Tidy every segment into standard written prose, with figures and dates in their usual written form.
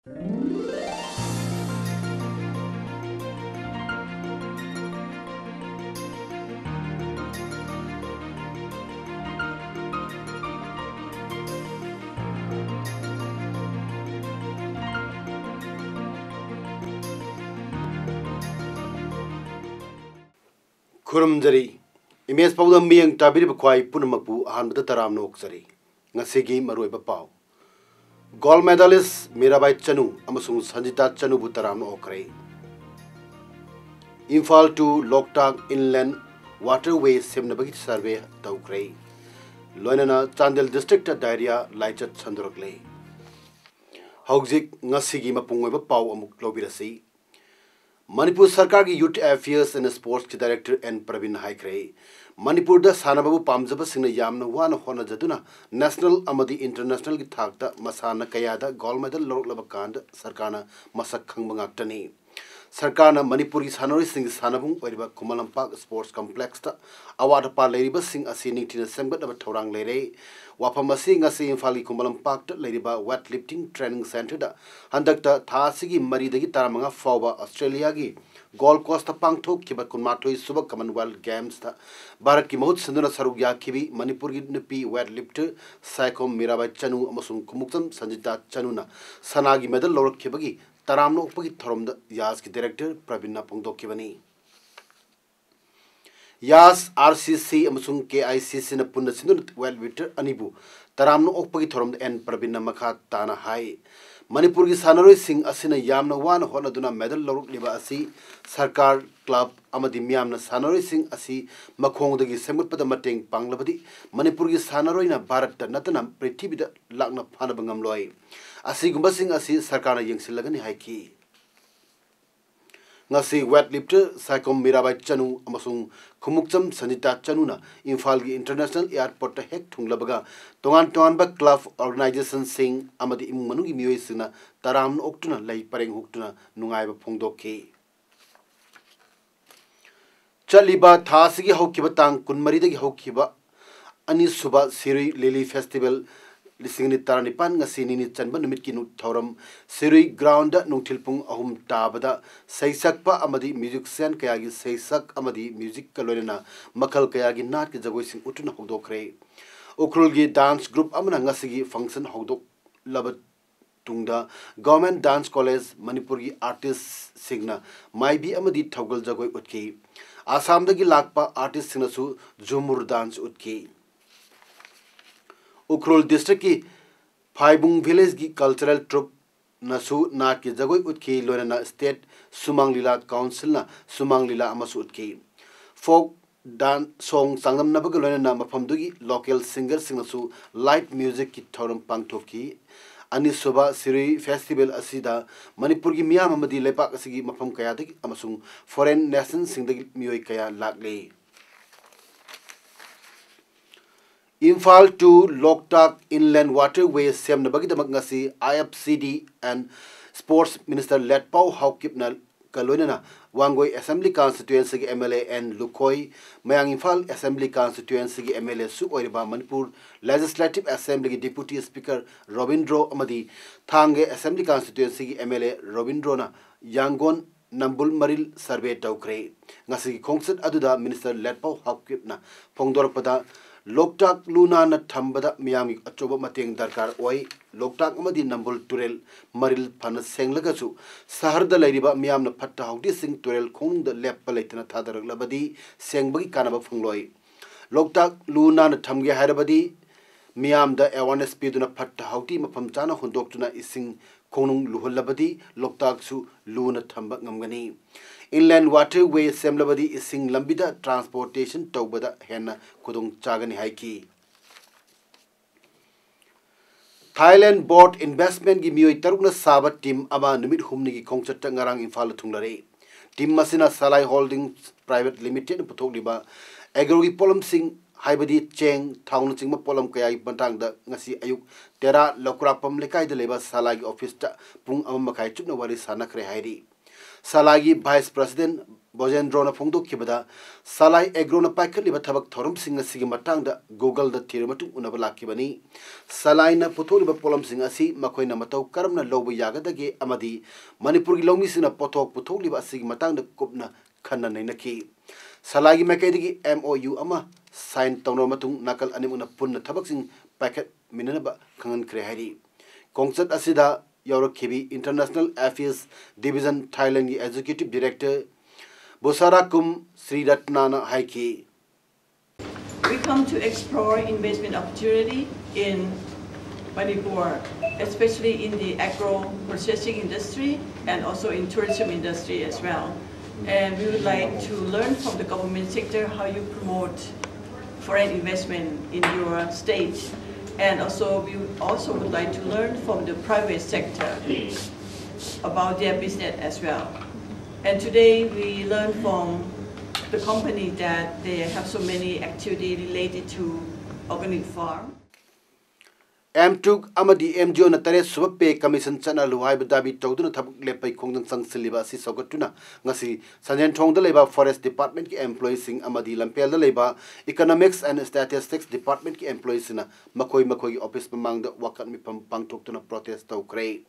Kurumjari, Image Paodam being Tabiri Bakwai Punamapu, Hanbata Taram Noksari, Nasigi Maroi Bapau. Gold medalist Mirabai Chanu, Amasung Sanjita Chanu Butaram Okre. Imphal to Loktak Inland Waterway Semnabaki Survey Taukre. Loinana Chandel District Diarrhea Laichat Chandrakle. Hauzik Nasigi Mapungwa Pau Amuk Lobirasi. Manipur Sarkar की Youth Affairs and Sports के Director N Pravin Haikre Manipur दा सानाबाबु पामजब सिंह यामना वाना होना जदुना National अमदी International की थाकता मसाना कयादा gold medal लौटलब कांड सरकारना मसक खंगबंगाक्तनी सरकारना मणिपुर की सानोरी सिंह सानाबुं ओरिबा कुमलंपाक स्पोर्ट्स कॉम्प्लेक्स ता अवार्ड पा लेरिबा सिंह असि निथिन सेंगबदब थौरांग लेरे वाफम असि ngasi इम्फाल की कुमलंपाक ता लेरिबा वेट लिफ्टिंग ट्रेनिंग सेंटर दा हंदकता थासिगी मरीदगी तारमंगा फावबा ऑस्ट्रेलिया की गोल्ड कोस्ट पांगथोक किबा कुनमाथोई सुब कॉमनवेल्थ गेम्स था भारत की बहुत सिंधुना सरुक याखिबी मणिपुर की नुपी वेट लिफ्टर साइकोम मीराबाई चनु अमसुंग कुमुक्सम संजिता चनुना सनागी मेडल लौरखिबगी तरामनो उपगी थरमद यास की डायरेक्टर प्रवीण पोंगदोखिबनी यास आरसीसी अमसुंग केआईसीसी न पुन्न सिंधुन वेट लिफ्टर अनिबु तरामनो उपगी थरमद एन प्रवीण मखा ताना हाई मणिपुर की सानरोई सिंह असिना यामना वान होनदुना मेडल लौरखलिबा असि सरकार क्लब अमदी मियामना सानरोई सिंह असि मखोंगदगी सेमगतपद मटेंग पांगलबदी मणिपुर की सानरोइना भारत नतना पृथ्वीदा लाकना फानब ngamloi असिगुंबा सिंह असि सरकारना यंगसिलगनि हाइकी ngasi weight lifter Saikhom Mirabai Chanu अमसुंग खुमुक्चम संजिता चनुना इम्फाल की इंटरनेशनल एयरपोर्ट हेक थुंगलबगा तोंगान तोंगानबा क्लब ऑर्गेनाइजेशन सिंह अमदी इमुंग मनुगी मियोई सिंगना तराम ओक्तुना लै परेंग हुक्तुना नुंगाइबा फोंगदोखि चलिबा थासिगी हौकिबा तांग कुनमरीदगी हौकिबा अनिसुबा सिरुई लिली फेस्टिवल लिसिंगनि तारनिपान ngasi nini chanba numit ki thauram sirui ground nungthilpung ahum tabada seisakpa amadi musician kaya gi seisak amadi music kalorena makal kaya gi nat ki jagoi sing utuna hogdokre ukrul gi dance group amana ngasi gi function hogdok labat tungda government dance college manipur gi artist singna maibi amadi thogal jagoi utki assam dagi lakpa artist singnasu Jhumur dance utki Ukhrul district की फाइबुंग village की cultural troupe नसु नाट की जगोई उत्की लोना state Sumang लीला council ना सुमांग लीला अमसु उत्की folk dance song संगम नबग लोना मफमदुगी local singer सिंगसु light music की थौरम पांगथोकी अनिसुबा सिरी festival असिदा Manipur की मियाम अमदी लेपाक असिगी मफम कयादगी अमसुंग foreign nation सिंगदगी मियोई कया लागले Imphal to Loktak Inland Waterway Semnabagi Damagasi IFCD and Sports Minister Letpau Haukipna Kalonana Wangoi Assembly Constituency MLA and Lukoi Mayang Imphal Assembly Constituency MLA Su Oiriba Manipur Legislative Assembly Deputy Speaker Robindro Amadi Thange Assembly Constituency MLA Robindrona Yangon Nambul Maril Survey Taukre Ngasi Kongsat Aduda Minister Letpau Haukipna Pongdorpada Loktak Luna न थंबदा Miami अचोबा मतेंग दरकार ओई Loktak अमदी नंबुल तुरेल मरिल fun सेंगलगसु शहर the लैरिबा मियाम न फट्टा हौदी सिंग तुरेल खोंग the लेप लेतना थादरगलबदी सेंगबगी कानबा फंगलोई Loktak Luna न थमगे हायरबदी मियाम the awareness पीदुना फट्टा हौदी मफम चाना हुंदोक्तुना इसिंग खोनुंग लुहलबदी लोकटाक सु Luna Thamba ngमगनी Inland Waterway Semlabadi Ising Lambida Transportation Tobada Henna Kudung Chagani Haiki Thailand Board Investment gi mioi tarukna sabat team ama numit humni gi kongchat ngarang Imphal thunglare team masina Salai Holdings Private Limited puthok liba agro gi polam sing haibadi cheng thaung chingma polam kaya gi bantang da ngasi ayuk tera lokrapam lekai de leba Salai office ta pung ama makai chupna wari sanak re hairi Salagi Vice President Bojendrona Fongdokibada, Salai Agrona Paikaliba Tabak Torum Sing a Sigimatanga, Google the Tiramatu Unabalakibani, Salina Potoliba Polam Singasi, Makoina Mato, Karamna Lobo Yagadage, Amadi, Manipuri Lomis in a Potok Potoliba Sigimatanga Kubna, Kana Nenaki, Salagi Makadigi MOU Ama, signed Tonomatung, Nakal Animuna Punna Tabaxing Packet Minaba Kangan Krehari. Concert Asida, Eurokibi International Affairs Division Thailand Executive Director Bosarakum Sri Ratnana Haiki. We come to explore investment opportunity in Manipur, especially in the agro processing industry and also in tourism industry as well. And we would like to learn from the government sector how you promote foreign investment in your state. And also we would like to learn from the private sector about their business as well. And today we learn from the company that they have so many activities related to organic farm. M2 Amadi MGO na tare subape commission channel Luhai Dabi Toduna Tabuk Lepai Kongdang Sang Siliba Si Sokatuna Ngasi Sanjan Tong the Labor Forest Department ki employees sing Amadi Lampel the Labor Economics and Statistics Department ki employees na Makoi office pamang the wakat mi pang tuna protest to kray.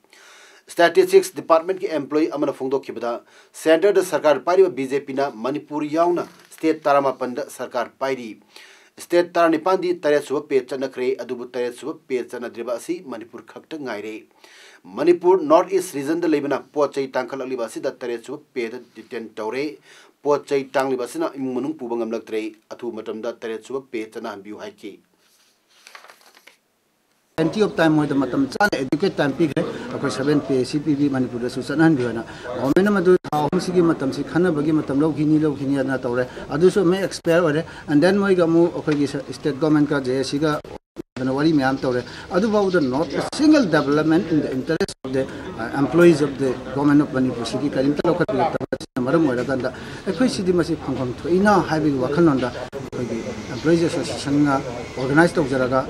Statistics Department ki employee Amana Fongdo Kibada Center the Sarkar Pari BJP na Manipur Yauna State Tarama Panda Sarkar Pari State Taranipandi Tare Suba Page Chanakre Adubu Tare Suba Page Chanadribasi Manipur Kakta Ngaire Manipur North East region the Lebana Pochai Tankal Alibasi that Tare Suba Page Detent Tore Pochai Tang Libasina Imunum Pubangam Laktre Atu Matamda Tare Suba Page Chanambu Haiki. Plenty of time with the matam chan educate time pig akoi 7 PCPB Manipur da susanan biana omena madu hom sigi matam si khana bagi matam lo khini na tawre adu so me expire ore and then moi ga mu akoi state government ka JSC ga wari myam tawre adu bau the not a single development in the interest of the employees of the government of Manipur sigi karim ta lokat ta maram ora ganda akoi sidi masi phangam thoina haibi wakhalonda employees association organized to Jaraga,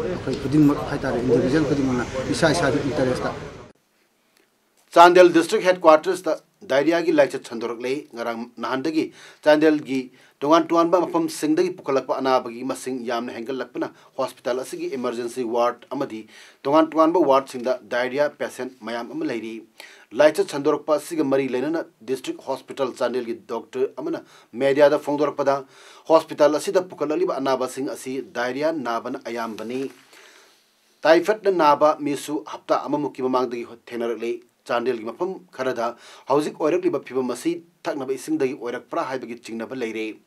individual interest. Chandel District Headquarters, the Dairyagi lecture Chandorle, Narang Nahandagi, Chandel Gi, Tongan Tuanba from Singdagi Pukalapa Anabagi, Masing Yam Hengal Lapana, Hospital Asigi Emergency Ward Amadi, Tongan Tuanba wards in the Diarrhea Patient Mayam Amalady. Lighter Chandorpa Sigamari Lenana District Hospital Chandel Doctor Amana Media the Fongdorpada Hospital Asida Pukalaliba Anabasing Asi Diarrhea Naban Ayam Bani Typhoid Naba Misu Hapta Amamuki among the Tenerle Chandel Mapum Karada Housing Orakli Bapiba Masi Taknaba Sing the Orak Pra Hibagi Chinaba Lady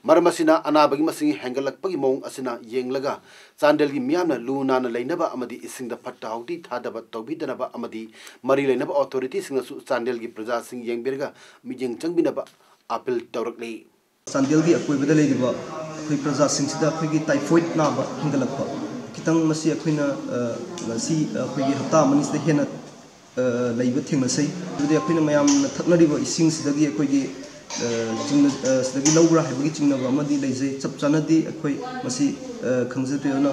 Maramasina Anabagi Masing Hangalak Pagimong Asina Yenglaga Chandel Miana Luna Lainaba Amadi Ising the Patauti Tadaba Tobidanaba Amadi Mari Lainaba authorities in the Chandel Praja Sing Yangberga Mijing Changbinaba Apple Torakli Chandel gi akoi bada leiba khoi praja singsida khoi gi typhoid na ba hingalakpa kitang masi akhoina masi khoi gi hapta manis de hena leiba thengmasai dudi akhoina mayam thaknariba ising sidagi akoi gi jingna sidagi lawra haibagi jingna ba amadi leije chap chanadi akoi masi khangjatrena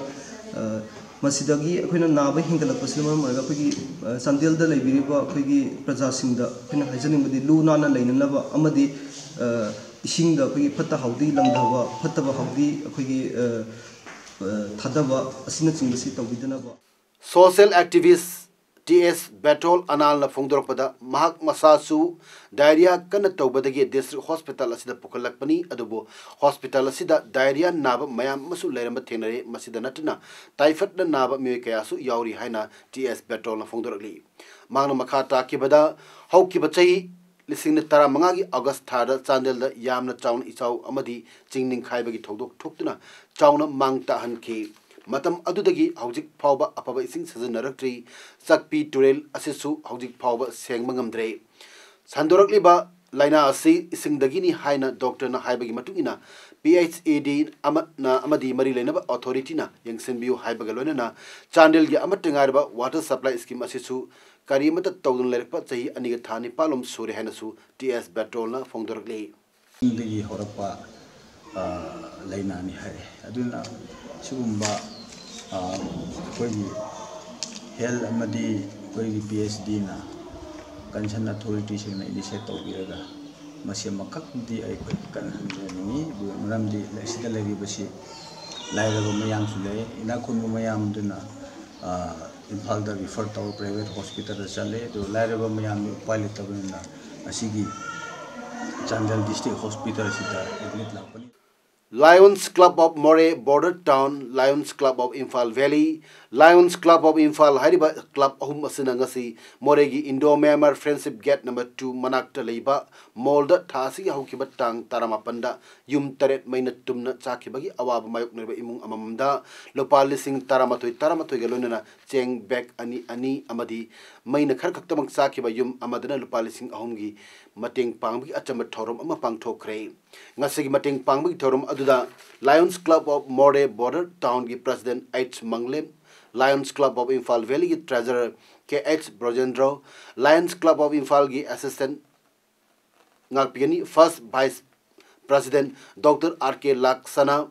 masidagi akhoina na ba hingalakpa silma marga khoi gi Chandel da leibiriba khoi gi praja singda khoi haijaning badi lu na na leinanaba amadi Ising the Pata Haudi, Langdava, Patava Haudi, Tadava, Asinating the seat of Vidanava. Social activists TS Battle Anal na Fongdorpada, Mahak Masasu, Diarrhea Kanatobadagi District Hospital Asida Pukalakpani, Adobo, Hospital Asida, Diarrhea Naba, Mayam Masu Lerama Tenere, Masida Natana, Typhoid the Naba Mukayasu, Yauri Haina, TS Battle na Fongdorli. Magna Makata Kibada, How Kibatai. Listening to Tara Mangagi August Tada Chandel Yamna Town Isau Amadi Jingning Kaibagi Todok Tuktuna Chauna Mangta Hanki Matam Adudagi Haujik Pauba Apaba Sing Season Directory Sakpi Turel Asisu Haujik Pauba Sang Mangamdre Sandorak Liba Laina Asi Sing Dagini Haina Doctor Na Haibagi Matuna PhD Amadi Mari Lenaba Authority Na Yang Senbu Haibagalona Chandel Yamatangarba Water Supply Scheme Asisu Karimata Todun Lerpa Sahi Anigatani Palum Suri Hanasu TS Batolna Fongdorle. The Horapa Lainani Hari Aduna Sumba Hell Amadi PhD na Concern authorities in initiate of Viraga masi makakdi ay ko kan hanjani du maramdi sida lagi basi lairaba mayam sulay ina kun mayam duna Imphal da refer to private hospital chale do lairaba mayam pilot tabna asigi Chandel district hospital sida admit lapani Lions Club of Moray Border Town, Lions Club of Imphal Valley, Lions Club of Imphal Hariba Club ahum asina ngasi Moregi Indo Myanmar Friendship Gate number 2 manakta leiba molda thasi haukiba tang taramapanda yum taret maina tumna chakibagi awaba mayuk nerba imung amamda lopal lising taramatoi galonana cheng bag ani amadi maina khar khaktamang chakiba yum amadana lopal lising ahumgi mateng pangbi achama thorom ama pangthokre ngasigi mateng pangbi thorom aduda Lions Club of Moray Border Town gi President H Manglem, Lions Club of Imphal Valley gi Treasurer KH Brojendro, Lions Club of Imphal gi Assistant Ngalpigani First Vice President Dr. RK Laksana,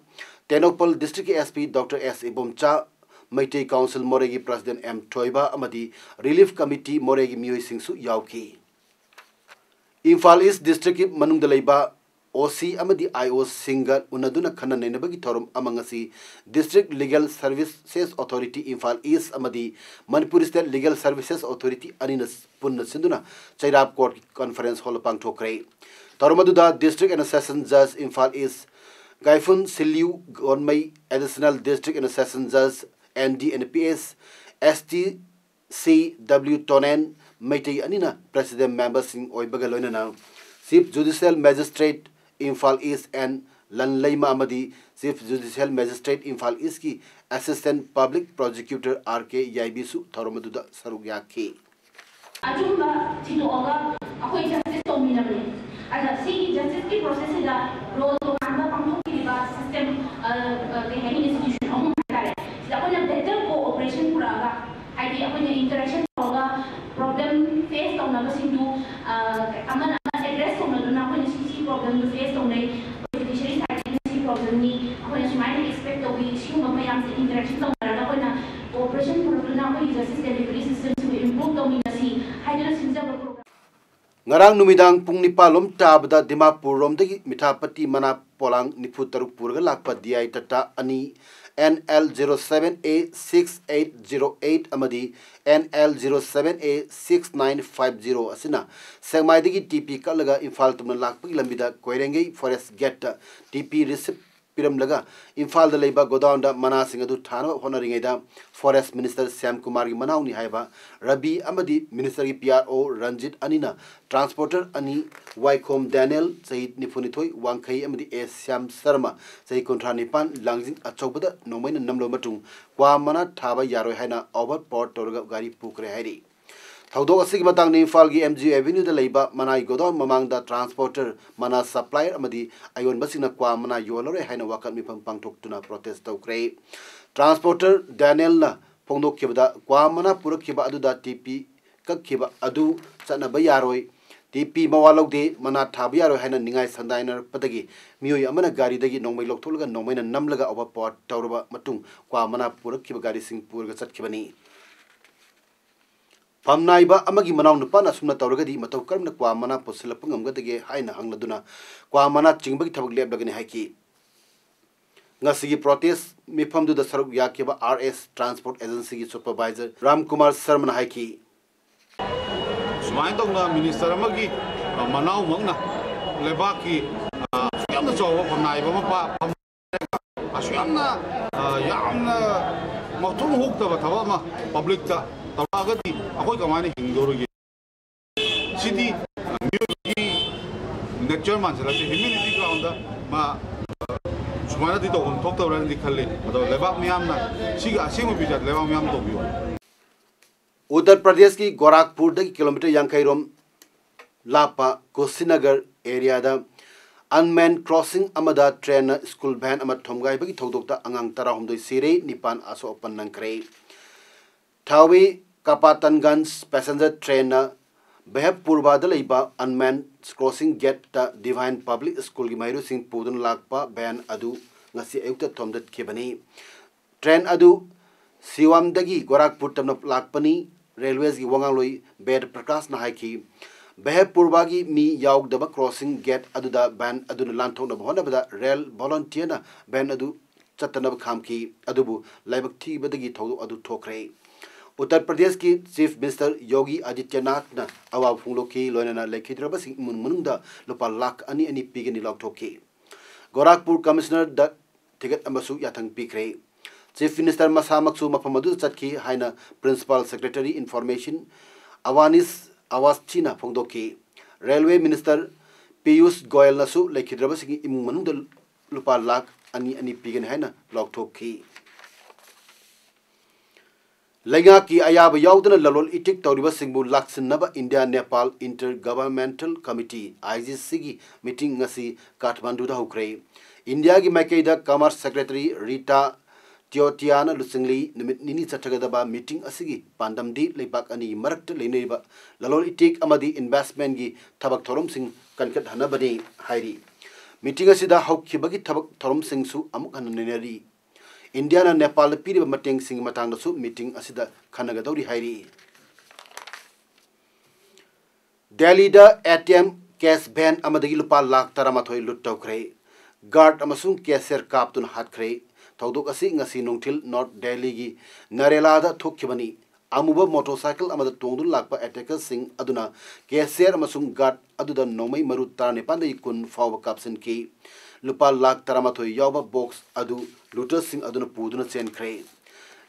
Tenopal District SP Dr. S Ibomcha, Meitei Council Moray gi President M Toiba amadi Relief Committee Moray gi Miyoi Singsu yauki. Imphal East District manungda leiba OC amadi IO single unaduna khana nenabagi thorum amangasi District Legal Services Authority Imphal East amadi Manipur State Legal Services Authority aninas punna sinduna Chairab Court Conference Hall pangthokre thorumaduda District and Session Judge Imphal East Gaifun Siliu Gonmai Additional District and Session Judge NDNPS STCW Tonen Meitei anina President members sing oibagaloina Chief Judicial Magistrate Imphal East and Lanlaima Amadi, Chief Judicial Magistrate Imphal East ki Assistant Public Prosecutor RK Yaibisu Thoromaduda Sarugyaki. Ajumba Tinoga, Akoi Justice Dominably. As a sea justice process is a role to handle Panghoki system, the heavy institution of Mumbai. The better cooperation Puraga, idea of interaction problem faced on numbers into address on the problem to face on the judiciary side problem ni when you might expect that we assume the interaction on the cooperation program justice delivery system to improve dominancy program Ngarang numidang pung nipalom tabda Dimapur romdagi Mithapati mana polang niputaruk purga lakpa DI tata ani NL07A6808 amadi NL07A6950 asina sengmaidagi TP kalaga Imphal tumna lakpagi lambida koirengei forest gate TP receipt piram laga Imphal da leiba godown da mana singadu thana honoringaida Forest Minister Sam Kumar gi manauni haiba Rabi amadi Minister gi PRO Ranjit anina Transporter ani Waikhom Daniel Sahid Nifunithoi Wangkhai amadi S Syam Sharma Sahi Kontra Nipan Langjing achobada nomaina namlo matung kwa mana thaba yaroi haina overport torga gari pukre hairi Thaudo asigi matang ni Imphal gi MG Avenue da leiba manai godown mamang da transporter mana supplier amadi ayon basina kwa mana yolore haina wakat mipang pangthok tuna protest tawkre Transporter Daniel na pongdok kibada kwa mana purak kiba adu da TP kak kiba adu chana bayaroi TP mawalok de mana thabi yaroi haina ningai sandainer patagi miyoi amana gari dagi nongmai loktholga nongmai na namlaga overport tawraba matung kwa mana purak kiba gari sing purga chatkibani Pamnaiba amagi manaw nupa na sumna tawragadi mataw karamna kwa mana posilapang amgadage haina hangladuna kwa mana chingbagi thabak leblagani haiki ngasigi protest mifamdu da saruk yakiba RS Transport Agency gi supervisor Ram Kumar Sharma haiki sumain tawna minister amagi manaw mangna lebaki suyamna chawa pamnaiba mapa asuyamna yamna mathum hukta thawa ma public ta tawagati akoi kamani hingdorogi sidi music nature man sala humility ground ma sumana di to on tok tawran di khalle ado lebak miyam na siga asingu bijat lebak miyam to biyo Uttar Pradesh ki Gorakhpur da kilometer yankai rom lapa Kushinagar area da unmanned crossing amada train school van amat thomgai bagi thodok da angang tara homdoi sire nipan aso open nangkre Thawi Kapatanganj passenger train na Behab Purba da leiba unmanned crossing gate da Divine Public School gi Mairu Singh Pudun lakpa ban adu ngasi ayukta thomdat khebani train adu Siwam dagi Gorakhpur tamna lakpani railways gi wangangloi bed prakash na haiki Behepurwagi mi yaugdaba crossing gate aduda ban aduna lanthokna honabada rail volunteer na ban adu chatanab khamki adubu laibak thibadagi thodu adu thokre. Uttar Pradesh ki Chief Minister Yogi Adityanath na awa phungloki loinana lekhidraba sing munungda lupa lakh ani pigani lauthoki. Gorakhpur Commissioner da ticket amasu yathang pikre. Chief Minister Masamaksu mafamadu chatki haina Principal Secretary Information Awanis Awaschina Phongdoki. Railway Minister Piyush Goyal nasu lekhidraba sing munungda lupa lakh ani pigan haina lauthoki. Lenga ki ayaba yaudana lalol itik tawriba singbu laksinaba India Nepal Intergovernmental Committee IGC gi meeting ngasi Kathmandu da hukre. India gi Maikaida Commerce Secretary Rita Tiotiana Lusingli nimit nini chathagadaba meeting asigi pandamdi leibak ani marakta leineba lalol itik amadi investment gi thabak thorom sing kankat hanabani hairi. Meeting asida haukhibagi thabak thorom sing su amuk hananeri. India na Nepal piri mateng sing matang da su meeting asida khanagadori hairi. Delhi da ATM cash ban amadagi lupa lakh taramathoi lut tawkre. Guard amasung cashier kaptun hatkre. Tawdok asi ngasi nungthil North Delhi gi Narela da thokkibani. Amuba motorcycle amada tongdun lakpa attacker sing aduna cashier amasung guard aduda nomai maru tarne panda ikun fawa kapsin ki. Lupa lakh taramathoi yawba box adu looter sing aduna puduna chen kre.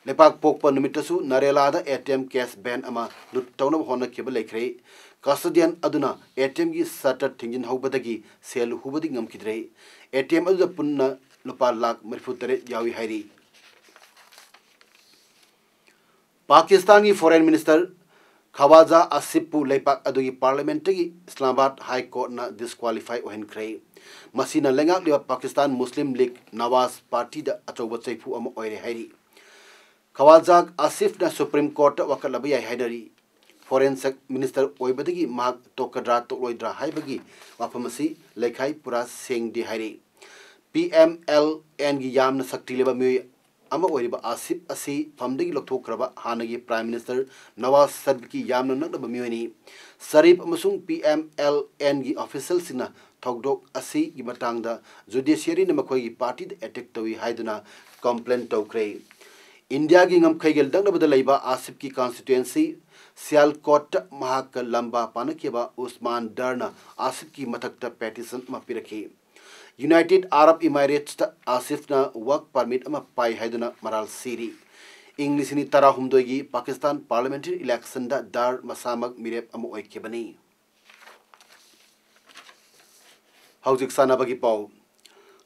Lepak pokpa numitasu Narela da ATM cash ban ama lut tawna hona keba lekre. Custodian aduna ATM gi starter thingjin hobadagi sel hubadi ngam kidre. ATM adu punna lupa lakh marifutare yawi hairi. Pakistan ki Foreign Minister Khawaja Asifpu lepak adugi parliamentary Islamabad High Court na disqualify ohen kre. Masina lengak liwa Pakistan Muslim League Nawaz Party da achoba chaipu ama oire hairi. Khawaja Asif na Supreme Court wakalabi ai haidari. Foreign Minister oibadagi mahak tokadra tokloidra haibagi wapamasi lekhai pura seng di hairi. PMLN gi yamna sakti leba mi ama oiriba Asif asi famdagi loktokraba hanagi Prime Minister Nawaz Sharif ki yamna nakdaba miwani. Sharif amasung PMLN gi official sina thokdok asi gi matangda judiciary na makhoi gi party da attack tawi haiduna complaint tawkre. India gi ngam khaigel dangnabada leiba Asif ki constituency Sialkot mahak lamba panakeba Usman Darna Asif ki mathakta petition mapirakhi. United Arab Emirates ta Asif na work permit ama pai haiduna maral siri. English ni tara humdoigi Pakistan parliamentary election da dar masamak mirep ama oikebani. Haujik sanabagi pau.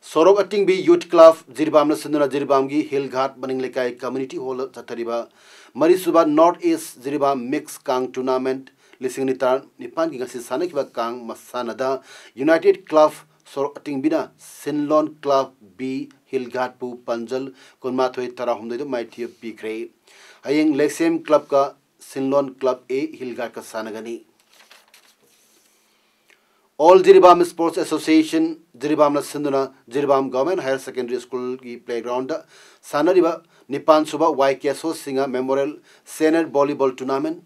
Sorok ating bi youth club Jirbam na sunduna Jirbam gi Hillghat baning lekai community hall chathariba Marisuba North East Jirbam mix kang tournament lising nitan nipan gi ngasi sanakiba kang masanada United Club Sorok ating bina Sinlon Club B Hillghat pu Panjal konmathoi tara humdoi do maithia pikre hayeng Lexem Club ka Sinlon Club A Hillghat ka sanagani. All Jiribam Sports Association Jiribam na sinduna Jiribam Government Higher Secondary School ki playground sanariba Nipan Suba YKSO Singa Memorial Senior Volleyball Tournament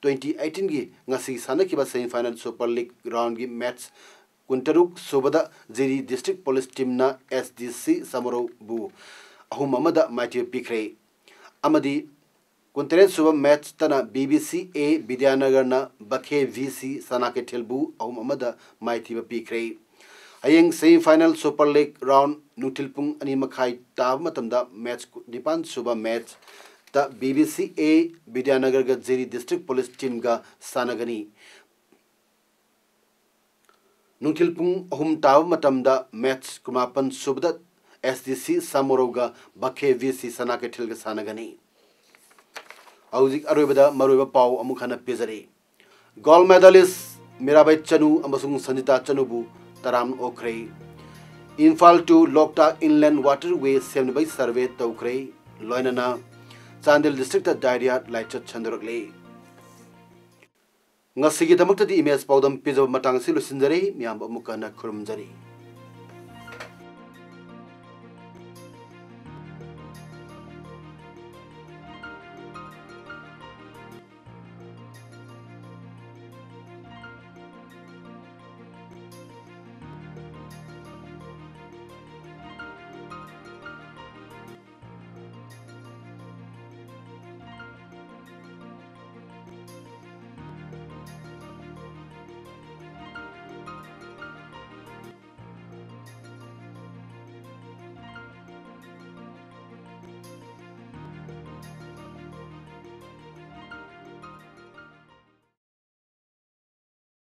2018 gi ngasi sanakiba semi-final Super League round gi match Kuntaruk Subada Jiri District Police Team na SDC Samaro Bu ahum amada maiti pikre amadi Kunteret Suba match tana BBC A Vidyanagar na Bakhe VC Sanake Telbu ahum amada maiti pikre ayeng semi-final Super League round nutilpung ani makhai tab matamda match Nipan Suba match ta BBC A Vidyanagar ga Jiri District Police Team ga sanagani Nutilpung ahum tab matamda match kumapan subda SDC Samoroga Bakhe VC Sanake Tel ga sanagani Auzik Arubada Maruba Pau Amukhana Pizari. Gold medalist Mirabai Chanu Amasung Sanjita Chanubu Taram Okre. Infal to Lokta Inland Waterway 7 by Survey Tokre, Loinana, Chandel District of Diarrhea, Laicha Chandrakle. Ngasigi Damakta the image Paodam Pizzo Matang Silu Sinjari, Miamba Mukana Kurumjari.